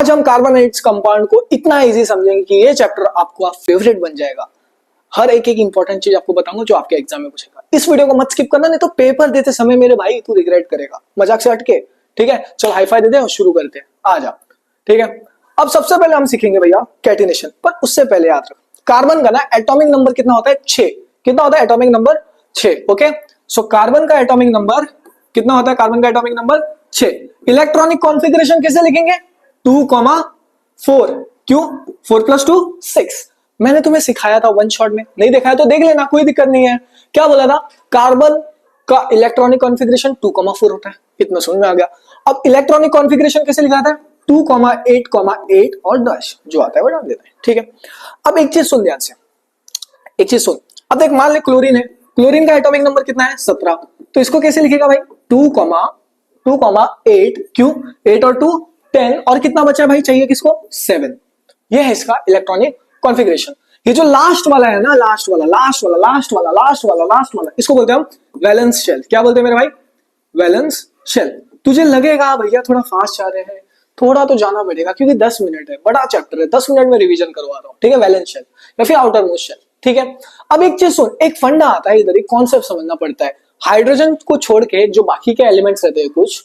आज हम carbonates compound को इतना इजी समझेंगे कि ये चैप्टर आपका फेवरेट बन जाएगा। हर एक इंपॉर्टेंट चीज आपको बताऊंगा जो आपके एग्जाम में पूछेगा। इस वीडियो को मत स्किप करना, नहीं तो पेपर देते समय मेरे भाई तू रिग्रेट करेगा। मजाक से हटके, ठीक है? चल हाई फाई दे दे और शुरू करते हैं। आ जा, ठीक है? अब सबसे पहले हम सीखेंगे भैया कैटिनेशन, पर उससे पहले याद रख कार्बन का ना एटॉमिक नंबर कितना होता है? 6। कितना होता है atomic number? 6। Okay, so carbon का एटॉमिक नंबर कितना होता है? कार्बन का एटॉमिक नंबर 6। इलेक्ट्रॉनिक कॉन्फ़िगरेशन कैसे लिखेंगे? 2,4। क्यों? 4 + 2 6। मैंने तुम्हें सिखाया था वन शॉट में, नहीं देखा है तो देख लेना, कोई दिक्कत नहीं है। क्या बोला था? कार्बन का इलेक्ट्रॉनिक कॉन्फ़िगरेशन 2,4 होता है। इतना समझ में आ गया। अब इलेक्ट्रॉनिक कॉन्फ़िगरेशन कैसे लिखा था? 2,8,8 और डैश जो आता है वो डाल देना है, ठीक है? अब एक चीज सुन ध्यान से, एक चीज सुन। अब देख, मान ले क्लोरीन है, क्लोरीन का एटॉमिक नंबर कितना है? 17। तो इसको कैसे लिखेगा भाई? 2,8। क्यों? 8 और 2 10, और कितना बचा है भाई? चाहिए किसको? 7। यह है इसका इलेक्ट्रॉनिक कॉन्फ़िगरेशन। ये जो लास्ट वाला है ना, लास्ट वाला, इसको बोलते हैं हम वैलेंस शेल। क्या बोलते हैं मेरे भाई? Valence shell. तुझे लगेगा भैया थोड़ा फास्ट जा रहे हैं, थोड़ा तो जाना पड़ेगा क्योंकि 10 मिनट है, बड़ा चैप्टर है, 10 मिनट में रिवीजन करवा रहा हूं, ठीक है? वैलेंस शेल या फिर आउटर मोस्ट शेल, ठीक है? अब एक चीज सुन, एक फंडा आता है इधर, एक कॉन्सेप्ट समझना पड़ता है। हाइड्रोजन को छोड़ के जो बाकी के एलिमेंट्स रहते हैं, कुछ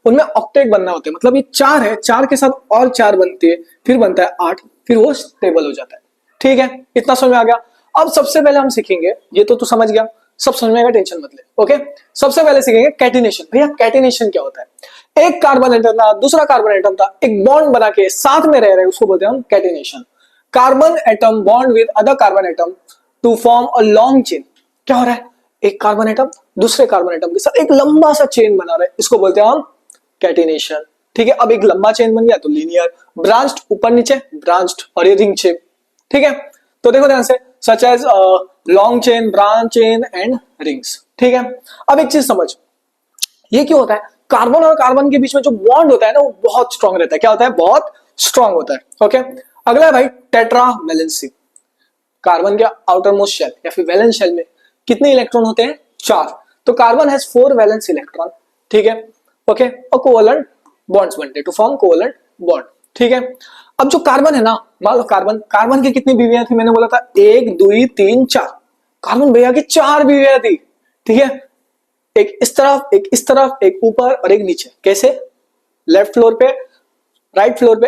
उनमें ऑक्टेट बनना होता है। मतलब ये 4 है, 4 के साथ और 4 बनती है, फिर बनता है 8, फिर वो स्टेबल हो जाता है, ठीक है? इतना समझ में आ गया। अब सबसे पहले हम सीखेंगे, ये तो तू समझ गया, सब समझ में आएगा, टेंशन मत ले, ओके? सबसे पहले सीखेंगे कैटिनेशन। भैया कैटिनेशन क्या होता है? एक कार्बन एटम था, दूसरा कार्बन एटम था, एक बॉन्ड बना के साथ में रह रहे, उसको बोलते हैं हम catenation. Carbon atom bond with other carbon atom to form a long chain. क्या हो रहा है? एक कार्बन एटम दूसरे कार्बन एटम के साथ एक लंबा सा चेन बना रहा है, इसको बोलते हैं हम कैटिनेशन, ठीक है? अब एक लंबा चेन बन गया तो लीनियर, ब्रांच्ड ऊपर नीचे, ब्रांच्ड, और ये रिंग शेप, ठीक है? तो देखो ध्यान से, such as long chain, branch chain and rings, ठीक है? अब एक चीज समझ, ये क्यों होता है? कार्बन और कार्बन के बीच में जो बॉन्ड होता है ना, वो बहुत स्ट्रांग रहता है। क्या होता है? बहुत स्ट्रांग होता है, ओके? अगला है भाई टेट्रा वैलेंसी। कार्बन के आउटर मोस्ट शेल या फिर वैलेंस शेल में कितने इलेक्ट्रॉन होते हैं? 4। तो कार्बन हैज 4 वैलेंस इलेक्ट्रॉन, ठीक है? ओके, और कोवलेंट बॉन्ड्स बनते हैं टू फॉर्म कोवलेंट बॉन्ड, ठीक है? अब जो कार्बन है ना, मान लो कार्बन की कितनी बीवियां थी? मैंने बोला था 1 2 3 4। कार्बन भैया की 4 बीवियां थी, ठीक है? एक इस तरफ, एक इस तरफ, एक ऊपर और एक नीचे। कैसे? लेफ्ट फ्लोर पे, राइट फ्लोर पे,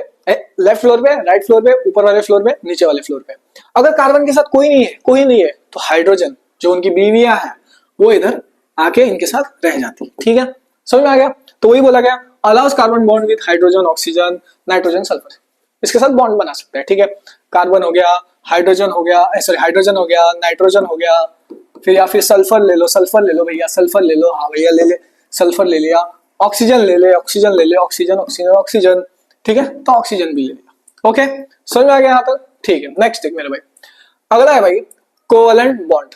लेफ्ट फ्लोर पे, राइट फ्लोर पे, ऊपर वाले फ्लोर पे, नीचे वाले फ्लोर पे। अगर कार्बन के साथ कोई नहीं है तो हाइड्रोजन जो उनकी बीवियां हैं वो इधर आके इनके साथ रह जाती, ठीक है? समझ में आ गया? तो वही बोला गया, allow us carbon bond with hydrogen, oxygen, nitrogen, sulphur, इसके साथ बॉन्ड बना सकते हैं, ठीक है? कार्बन हो गया, हाइड्रोजन हो गया, सॉरी हाइड्रोजन हो गया, नाइट्रोजन हो गया, फिर या फिर सल्फर ले लो भैया, सल्फर ले लो, हाँ भैया ले ले, सल्फर ले लिया, ऑक्सीजन ले ले, ऑक्सीजन, ठीक है? तो ऑक्सीजन भी ले लिया, ओके? समझ में आ गया यहाँ तक? ठीक है, नेक्स्ट देख मेरे भाई, अगला है भाई कोवलेंट बॉन्ड।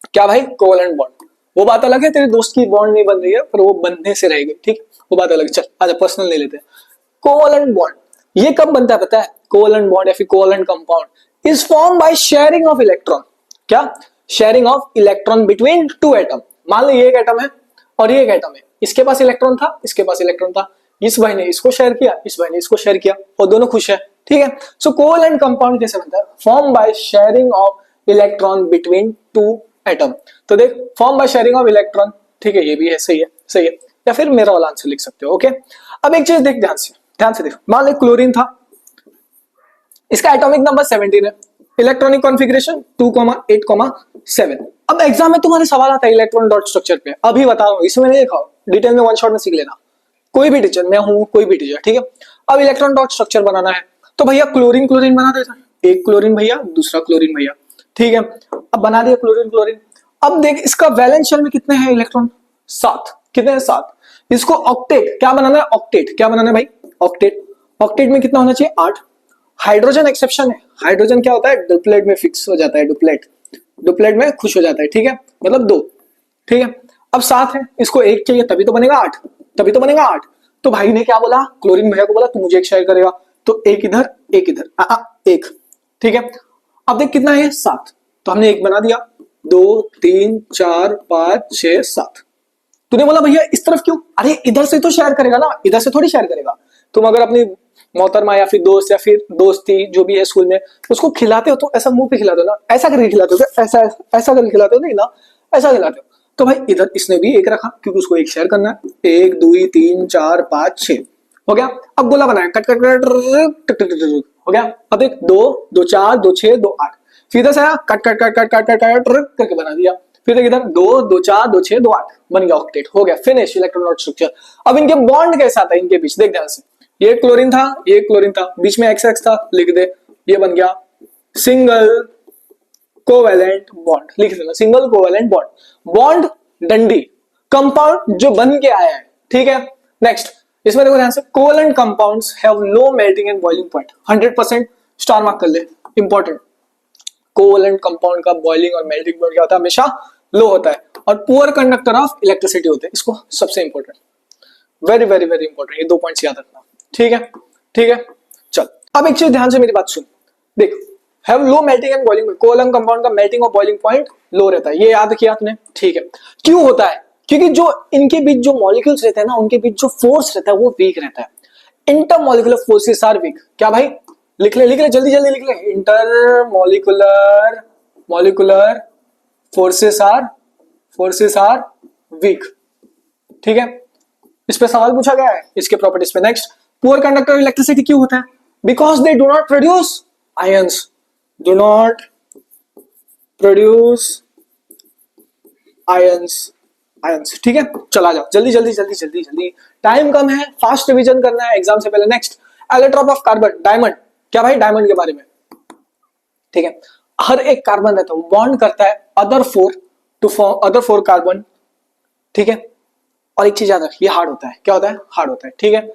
क्या भाई? Covalent bond. वो बात अलग है, तेरे दोस्त की बॉन्ड नहीं बन रही है पर वो बनने से रहेगी, ठीक? वो बात अलग। चल आजा पर्सनल ले लेते हैं। कोवलेंट बॉन्ड ये कब बनता है पता है? कोवलेंट बॉन्ड या फिर covalent compound is form by sharing of electron. क्या? Sharing of electron between 2 atom. मान लो ये एक एटम है और ये एक एटम है, इसके पास इलेक्ट्रॉन था, इसके पास इलेक्ट्रॉन था, इस भाई ने इसको शेयर किया, इस भाई ने इसको शेयर किया और दोनों खुश है, ठीक है? सो कोवलेंट कंपाउंड कैसे बनता है? Form by sharing of electron between 2 atom. तो देख, form by sharing of electron, ठीक है? ये भी है, सही है, या फिर मेरा वाला आंसर लिख सकते हो, ओके? अब एक चीज देख, ध्यान से देख। मान ले क्लोरीन था, इसका एटॉमिक नंबर 17 है, इलेक्ट्रॉनिक कॉन्फ़िगरेशन 2,8,7। अब एग्जाम में तुम्हारे सवाल आता है इलेक्ट्रॉन डॉट स्ट्रक्चर पे, अभी बताओ, इसमें नहीं देखा, डिटेल में वन शॉट में सीख लेना, कोई भी टीचर, मैं हूं कोई भी टीचर, ठीक है? अब इलेक्ट्रॉन डॉट स्ट्रक्चर बनाना है तो भैया क्लोरीन बना देता, एक क्लोरीन भैया, दूसरा क्लोरीन भैया, ठीक है? अब बना दिया क्लोरीन। अब देख, इसका वैलेंस शेल में कितने हैं इलेक्ट्रॉन? 7। कितने हैं? 7। इसको ऑक्टेट क्या बनाना है? क्या बनाना है भाई? ऑक्टेट में कितना होना चाहिए? 8। हाइड्रोजन एक्सेप्शन है, हाइड्रोजन क्या होता है? डुप्लेट में फिक्स हो जाता है, डुप्लेट में खुश हो जाता है, ठीक है? मतलब 2, ठीक है? अब 7 है, इसको 1 चाहिए तभी तो बनेगा 8, तो भाई ने क्या बोला? क्लोरीन भैया को बोला तू मुझे 1 शेयर करेगा, तो एक इधर, एक, ठीक है? अब देख कितना है? 7। तो हमने 1 बना दिया, 2 3 4 5 6 7। तूने बोला भैया इस तरफ क्यों? अरे इधर से तो शेयर करेगा ना, इधर से थोड़ी शेयर करेगा, तुम अगर अपनी मोहतरमा या फिर दोस्त या फिर दोस्ती जो भी है स्कूल में, उसको खिलाते हो तो ऐसा मुंह पे खिलाते हो ना, ऐसा करके खिलाते हो, ऐसा ऐसा करके खिलाते हो, नहीं ना, ऐसा खिलाते हो। तो भाई इधर इसने भी एक रखा क्योंकि उसको एक शेयर करना है। 1 2 3 4 5 6 हो गया। अब गोला बनाया, कट कट कट हो गया। अब एक 2 2 4 2 6 2 8, फिर इधर से आया cut cut cut cut cut cut करके बना दिया। फिर इधर 2 2 4 2 6 2 8 बन गया ऑक्टेट, हो गया फिनिश इलेक्ट्रॉन स्ट्रक्चर। अब इनके बॉन्ड कैसा था इनके बीच, देख ध्यान से, ये क्लोरीन था, ये क्लोरीन था, बीच में XX था, लिख दे, ये बन गया सिंगल कोवेलेंट बॉन्ड, लिख देना सिंगल कोवेलेंट बॉन्ड। बॉन्ड डंडी, कंपाउंड जो बन के आया है, ठीक है। नेक्स्ट इसमें देखो ध्यान से, covalent compounds have low melting and boiling point, 100% star mark कर ले, इंपॉर्टेंट। कोवेलेंट कंपाउंड का बॉइलिंग और मेल्टिंग पॉइंट क्या होता है, हमेशा लो होता है, और पुअर कंडक्टर ऑफ इलेक्ट्रिसिटी होते हैं, इसको सबसे important, very very very important, ये 2 पॉइंट्स याद रखना, ठीक है, ठीक है। चल अब एक चीज ध्यान से मेरी बात सुन, देख, have low melting and boiling, covalent compound का मेल्टिंग और बॉइलिंग पॉइंट लो रहता है, ये याद किया आपने, ठीक है। क्यों होता है, क्योंकि जो इनके बीच जो मॉलिक्यूल्स रहते हैं ना, उनके बीच जो फोर्स रहता है वो वीक रहता है। इंटरमॉलिक्यूलर फोर्सेस आर वीक, क्या भाई, लिख ले जल्दी जल्दी लिख ले, intermolecular molecular forces are weak, ठीक है। इस पे सवाल पूछा गया है, इसके प्रॉपर्टीज पे। नेक्स्ट, पुअर कंडक्टर इलेक्ट्रिसिटी क्यों होता है, because they do not produce ions, do not produce ions, ठीक है। चला जाओ जल्दी जल्दी जल्दी जल्दी जल्दी, टाइम कम है, फास्ट रिवीजन करना है एग्जाम से पहले। Next, allotrope of carbon, diamond, क्या भाई, डायमंड के बारे में, ठीक है। हर एक कार्बन रहता है वो बॉन्ड करता है other 4 to form other 4 carbon, ठीक है। और एक चीज याद रख, ये हार्ड होता है, क्या होता है, हार्ड होता है, ठीक है।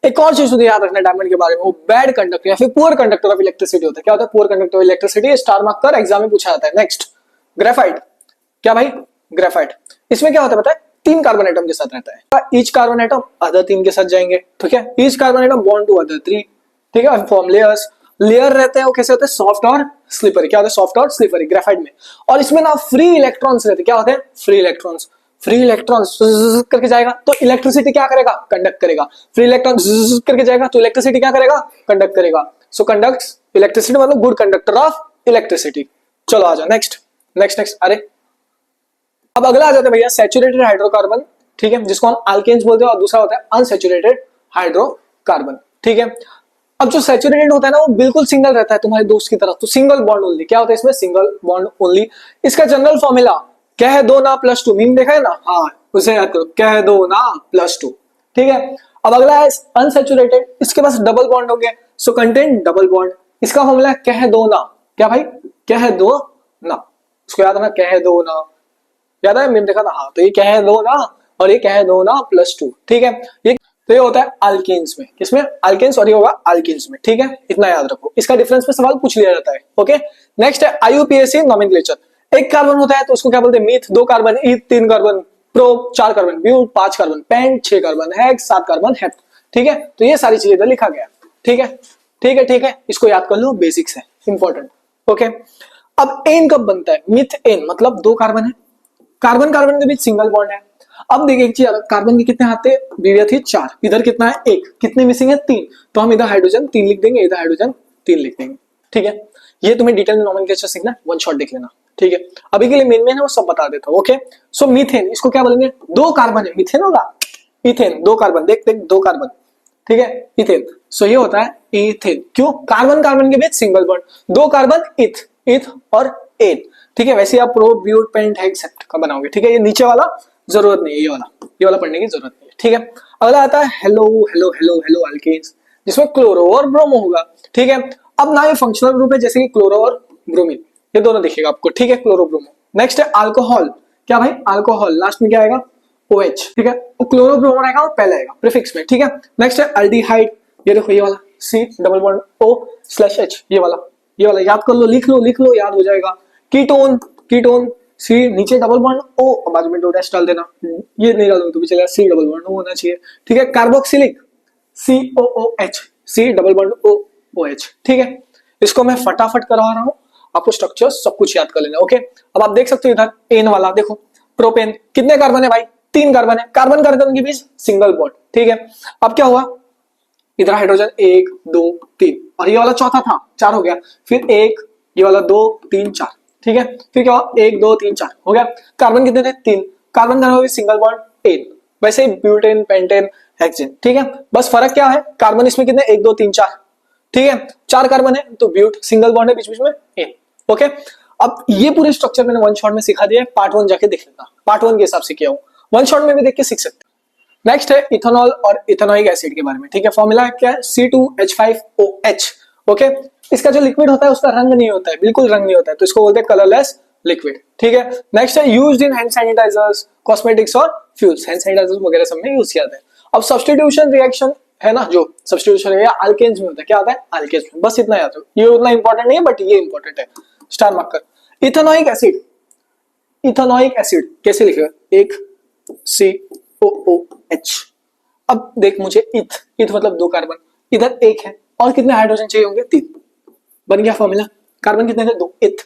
एक और चीज तो याद रखना डायमंड के बारे में, वो बैड कंडक्टर या फिर पुअर कंडक्टर ऑफ इलेक्ट्रिसिटी होता है, क्या होता है, poor conductor of electricity, star mark कर, एग्जाम में पूछा जाता है। नेक्स्ट, ग्रेफाइट, क्या भाई, ग्रेफाइट, इसमें क्या होता है पता है, 3 कार्बन एटम के साथ रहता है, ईच कार्बन एटम अदर 3 के साथ जाएंगे, ठीक है, each carbon atom bond to other 3, ठीक है, फॉर्म लेयर्स, लेयर रहते हैं वो कैसे होते हैं, सॉफ्ट और स्लिपरी, क्या होता है, सॉफ्ट और स्लिपरी ग्रेफाइट में। और इसमें ना फ्री इलेक्ट्रॉन्स रहते हैं, क्या होते हैं, फ्री इलेक्ट्रॉन्स, फ्री इलेक्ट्रॉन करके जाएगा तो इलेक्ट्रिसिटी क्या करेगा, कंडक्ट करेगा, फ्री इलेक्ट्रॉन करके जाएगा तो इलेक्ट्रिसिटी क्या करेगा, कंडक्ट करेगा, सो कंडक्ट्स इलेक्ट्रिसिटी, मतलब गुड कंडक्टर ऑफ इलेक्ट्रिसिटी। चलो आ जाओ नेक्स्ट नेक्स्ट नेक्स्ट, अरे अब अगला आ जाता है भैया सैचुरेटेड हाइड्रोकार्बन, ठीक है, जिसको हम अल्केन्स बोलते हैं, और दूसरा होता है अनसैचुरेटेड हाइड्रोकार्बन, ठीक है। अब जो सैचुरेटेड होता है ना, वो बिल्कुल सिंगल रहता है तुम्हारे दोस्त की तरफ, तो सिंगल बॉन्ड ओनली, क्या होता है इसमें, सिंगल बॉन्ड ओनली। इसका जनरल फॉर्मूला कह दो ना +2, मीन देखा है ना, हाँ उसे याद करो, कह दो ना +2, ठीक है। अब अगला है अनसैचुरेटेड, इसके पास डबल बॉन्ड हो गया, सो कंटेन डबल बॉन्ड, इसका फॉर्मूला है कह दो ना, क्या भाई, कह दो ना, इसको याद रखना, कह दो ना, याद है, मीम देखा था, हाँ, तो ये कह दो ना और ये कह दो ना +2, ठीक है। ये तो ये होता है अल्केन्स में, किसमें, अल्केन्स, और ये होगा अल्कीन्स में, ठीक है, इतना याद रखो, इसका डिफरेंस पे सवाल पूछ लिया जाता है, ओके। नेक्स्ट है IUPAC नोमेनक्लेचर, एक कार्बन होता है तो उसको क्या बोलते हैं, meth, 2 carbon eth, 3 carbon pro, 4 carbon but, 5 carbon pent, 6 carbon hex, 7 carbon hept, ठीक है। तो ये सारी चीजें इधर लिखा गया, ठीक है, ठीक है, ठीक है, इसको याद कर लो, बेसिक्स है, इंपॉर्टेंट, ओके। अब एन कब बनता है, मिथ एन, मतलब 2 कार्बन है, कार्बन कार्बन के बीच सिंगल बॉन्ड है। अब देखिए एक चीज, कार्बन के कितने हाथ थे, बीविया थी 4, इधर कितना है 1, कितने मिसिंग है 3, तो हम इधर हाइड्रोजन 3 लिख देंगे, इधर हाइड्रोजन 3 लिख देंगे, ठीक है। ये तुम्हें डिटेल में नोमेनक्लेचर सीखना है, वन शॉट देख लेना, ठीक है। अभी के लिए मेन है वो सब बता देता हूँ, ओके। सो मीथेन, इसको क्या बोलेंगे, 2 कार्बन है, मीथेन होगा, इथेन 2 कार्बन, देख देख 2 कार्बन, ठीक है, इथेन, सो ये होता है इथेन, क्यों, कार्बन कार्बन के बीच सिंगल बॉन्ड, 2 कार्बन इथ, इथ और एन, ठीक है। वैसे आप प्रो ब्यूट पेंट हेक्सेप्ट का बनाओगे, ठीक है, ये नीचे वाला जरूरत नहीं है, ये वाला पढ़ने की जरूरत नहीं है, ठीक है। अगला आता है halo halo halo halo alkanes, जिसमें क्लोरो और ब्रोमो होगा, ठीक है। अब ना ये फंक्शनल ग्रुप है, जैसे कि क्लोरो और ब्रोमीन, ये दोनों दिखेगा आपको, ठीक है, क्लोरो ब्रोमो। नेक्स्ट है अल्कोहल, क्या भाई, अल्कोहल, लास्ट में क्या आएगा, OH, ठीक है, वो क्लोरो ब्रोमो आएगा, वो पहले आएगा प्रीफिक्स में, ठीक है। नेक्स्ट है अल्डिहाइड, ये देखो ये वाला C+O/H, ये वाला याद कर लो, लिख लो, याद हो जाएगा। कीटोन, कीटोन C, नीचे डबल बॉन्ड O, बाजू में 2 डैश डाल देना, ये नहीं डालोगे तो भी चलेगा, C डबल बॉन्ड O होना चाहिए, ठीक है। Carboxylic COOH, C double bond OH, ठीक है। इसको मैं फटाफट करवा रहा हूँ, आपको स्ट्रक्चर सब कुछ याद कर लेना, ओके। अब आप देख सकते हो इधर एन वाला, देखो प्रोपेन, कितने कार्बन है भाई, 3 कार्बन है, कार्बन कार्बन के बीच सिंगल बॉन्ड, ठीक है। अब क्या हुआ, इधर हाइड्रोजन 1 2 3 और ये वाला चौथा था, 4 हो गया, फिर 1, ये वाला 2 3 4, ठीक है, फिर क्या हुआ 1 2 3 4 हो गया। कार्बन कितने थे 3, कार्बन का हुआ सिंगल बॉन्ड 1, वैसे ब्यूटेन पेंटेन हेक्सेन, ठीक है, बस फर्क क्या है, कार्बन इसमें कितने 1 2 3 4, ठीक है, 4 कार्बन है तो ब्यूट सिंगल बॉन्ड है बीच बीच में एन, ओके। अब ये पूरे स्ट्रक्चर मैंने वन शॉट में सिखा दिया है, पार्ट 1 जाके देख लेना, पार्ट 1 के हिसाब से किया हूं, वन शॉट में भी देख के सीख सकते हैं। नेक्स्ट है इथेनॉल और इथेनोइक एसिड के बारे में, ठीक है, फॉर्मूला क्या है C2H5OH, ओके। इसका जो लिक्विड होता है उसका रंग नहीं होता है, बिल्कुल रंग नहीं होता है, तो इसको बोलते हैं कलरलेस लिक्विड, ठीक है। नेक्स्ट है used in hand sanitizers, cosmetics और फ्यूल्स, हैंड सैनिटाइजर्स वगैरह सब में यूज किया जाता है। अब सब्स्टिट्यूशन रिएक्शन है ना, जो सब्स्टिट्यूशन है अल्केन्स में होता है, क्या होता है अल्केन्स में, बस इतना याद रखो, ये उतना इंपॉर्टेंट नहीं है बट ये इंपॉर्टेंट है, स्टार मार्क कर। इथेनोइक एसिड, इथेनोइक एसिड कैसे लिखेगा, एक COOH। अब देख मुझे इथ मतलब 2 कार्बन, इधर 1 है और कितने हाइड्रोजन चाहिए होंगे 3, बन गया फॉर्मूला, कार्बन कितने थे 2, इथ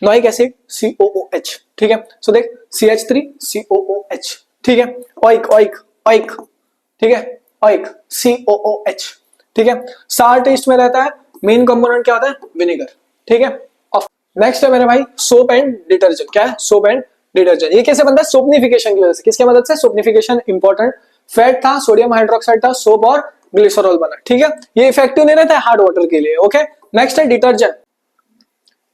नोइक एसिड COOH, ठीक है। सो देख CH3COOH, ठीक है, ओइक ओइक ओइक, ठीक है, ओइक COOH, ठीक है। सार टेस्ट में रहता है, मेन कंपोनेंट क्या होता है विनेगर, ठीक है। नेक्स्ट है मेरे भाई सोप एंड डिटर्जेंट, क्या है सोप एंड डिटर्जेंट, ये कैसे बनता है सोपनिफिकेशन की वजह से, किसके मदद से सोपनिफिकेशन, इंपॉर्टेंट फैट था, सोडियम हाइड्रोक्साइड था, सोप और ग्लिसरॉल बना, ठीक है, ये इफेक्टिव नहीं रहता है हार्ड वाटर के लिए, ओके। नेक्स्ट है डिटर्जेंट,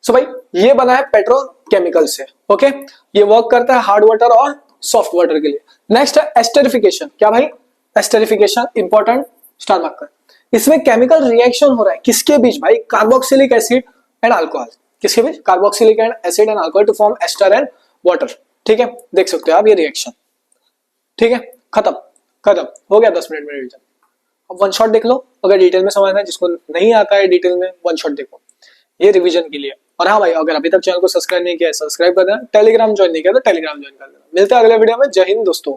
सो भाई ये बना है पेट्रोकेमिकल से, ओके, ये वर्क करता है हार्ड वाटर और सॉफ्ट वाटर के लिए। नेक्स्ट है एस्टरिफिकेशन, क्या भाई एस्टरिफिकेशन इंपॉर्टेंट, स्टार मार्क कर, इसमें केमिकल रिएक्शन हो रहा है किसके बीच भाई, कार्बोक्सिलिक एसिड एंड अल्कोहल, किसके बीच carboxylic acid and alcohol to form ester and water, ठीक है, देख सकते हो आप ये रिएक्शन, ठीक है, खत्म खत्म हो गया 10 मिनट में रिवीजन। अब वन शॉट देख लो, अगर डिटेल में समझना है, जिसको नहीं आता है डिटेल में वन शॉट देखो, ये रिवीजन के लिए। और हाँ भाई अगर अभी तक चैनल को सब्सक्राइब नहीं किया है सब्सक्राइब कर देना, टेलीग्राम ज्वाइन नहीं किया तो टेलीग्राम ज्वाइन कर देना। मिलते हैं अगले वीडियो में, जय हिंद दोस्तों।